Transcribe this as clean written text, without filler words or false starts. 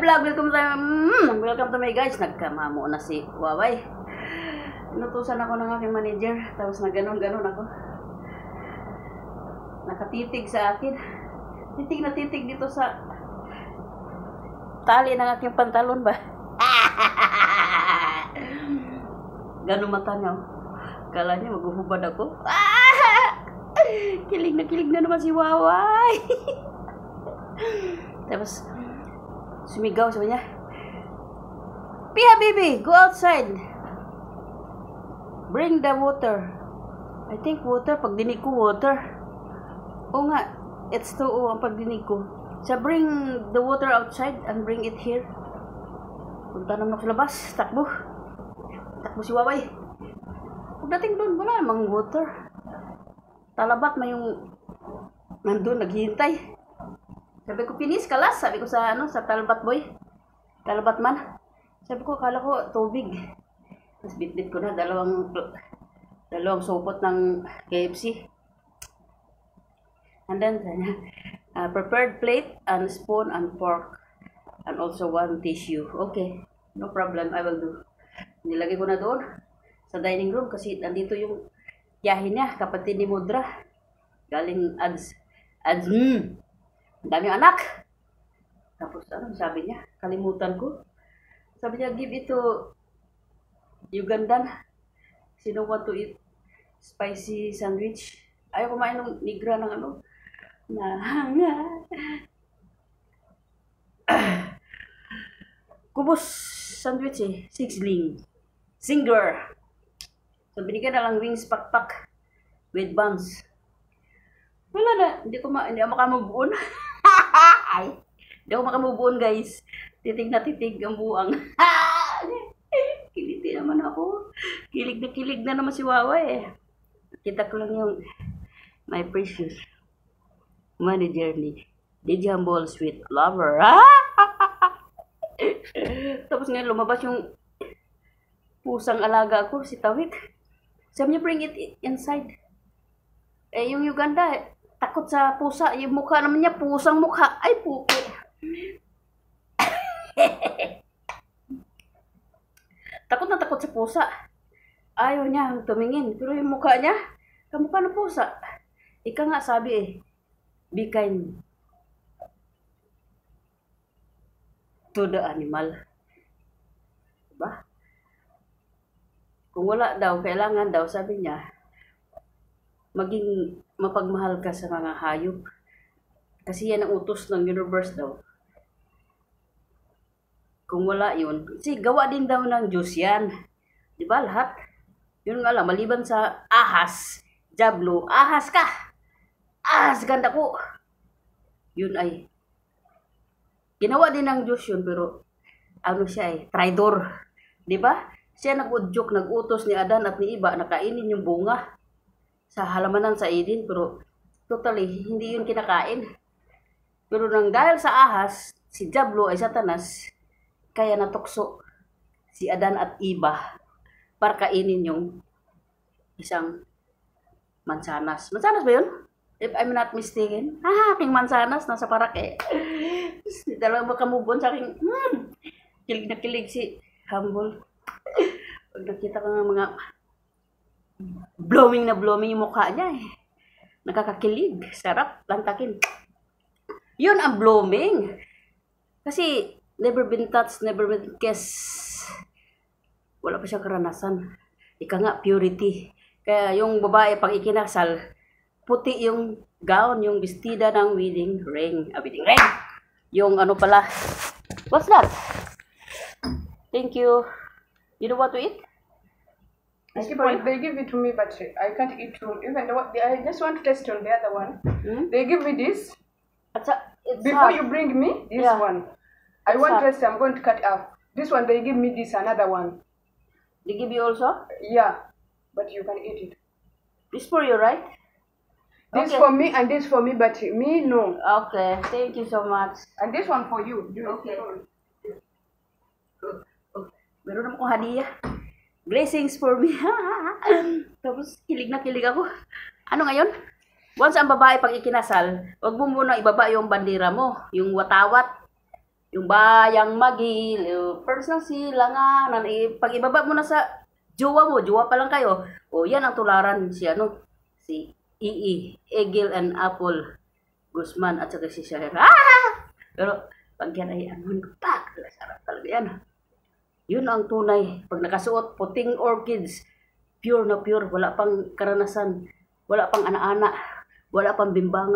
vlog! Welcome to my guys. Nagkamamo na si Waway. Inutusan ako ng aking manager. Tapos na ganon ako. Nakatitig sa akin. Titig na titig dito sa tali ng aking pantalon ba? Ganon mata niya. Kala niya maghuhubad ako. Kilig na naman si Waway. Tapos sumigaw sabi niya, Pia baby, go outside. Bring the water. I think water, pag dinig ko water. Oo nga, it's too ang pag dinig ko. So bring the water outside and bring it here. Punta naman ako sa labas, takbo si Waway. Pagdating doon, wala namang water. Talabat na yung nandun, naghihintay. Sabi ko, pinis kalas. Sabi ko sa sa talabat boy. Talabat man. Sabi ko, akala ko tubig. Tapos bit-bit ko na dalawang sopot ng KFC. And then, prepared plate and spoon and fork. And also one tissue. Okay, no problem, I will do. Nilagay ko na doon sa dining room kasi nandito yung tiyahin niya, kapatid ni Mudra. Galing ads. Ang daming anak. Tapos ano sabi niya? Kalimutan ko. Sabi niya, give it to Ugandan. Sino want to eat spicy sandwich? Ayaw kumain ng nigra ng ano. Kubos sandwich eh. Singer. So binigyan na lang wings pakpak with buns. Wala na. Hindi ako makamubuon. Ay, hindi ako makamubuon guys. Titig na titig ang buwang. Kiliti naman ako. Kilig na naman si Waway eh. Kita ko lang yung my precious manager ni DJ Humble Sweet Lover. Tapos ngayon lumabas yung pusang alaga ko, si Tawik. Sabi niya, bring it inside. Eh, yung Uganda, takot sa pusa. Yung mukha naman niya, pusang mukha. Ay, puki. Takot na takot sa pusa. Ayaw niya tumingin. Pero yung mukha niya, kamukha ng pusa. Ika nga sabi eh, be kind to the animal. Diba? Kung wala daw, kailangan daw, sabi niya, maging mapagmahal ka sa mga hayop. Kasi yan ang utos ng universe daw. Kung wala yun, kasi gawa din daw ng Diyos yan. Diba lahat? Yun nga lang, maliban sa ahas, jablo, ahas ka! Ahas, ganda ko! Yun ay, ginawa din ng Diyos yun, pero ano siya eh, traidor. Diba? Siya nag-udyok, nag-utos ni Adan at ni Iba na kainin yung bunga sa halamanan sa Eden, pero totally hindi yun kinakain. Pero nang dahil sa ahas, si Diablo ay Satanas, kaya natukso si Adan at Iba para kainin yung isang mansanas. Mansanas ba yun? If I'm not mistaken. Aking mansanas, nasa Parake. Dalawang makamubon sa aking, kilig na kilig si Humble. Pag nakita ko ng mga blooming yung mukha niya eh. Nakakakilig. Sarap. Lantakin. Yun ang blooming. Kasi, never been touched, never been kissed. Wala pa siyang karanasan. Ika nga, purity. Kaya yung babae, pag ikinasal, puti yung gown, yung bestida ng wedding ring. Wedding ring! Yung ano pala. What's that? Thank you. You know what to eat? They give it to me, but I can't eat too. Even I just want to test on the other one. They give me this. Before you bring me this one, I want to test. I'm going to cut off. This one, they give me this, another one. They give you also? Yeah, but you can eat it. This for you, right? This okay. For me and this for me, but me, no. Okay, thank you so much. And this one for you. Okay. Meron naman akong hadiah. Blessings for me. Tapos kilig na kilig ako. Ano ngayon? Once ang babae pag ikinasal, wag mo muna ibaba yung bandera mo, yung watawat. Yung bayang magiliw, first ng silanganan, pag ibaba mo na sa jowa mo, jowa pa lang kayo, yan ang tularan si Egil and Apple Guzman at saka si Shaher. Pero pag yan ay sarap talaga yan. Yun ang tunay. Pag nakasuot, puting orchids, pure na pure, wala pang karanasan, wala pang ana-ana, wala pang bimbangan.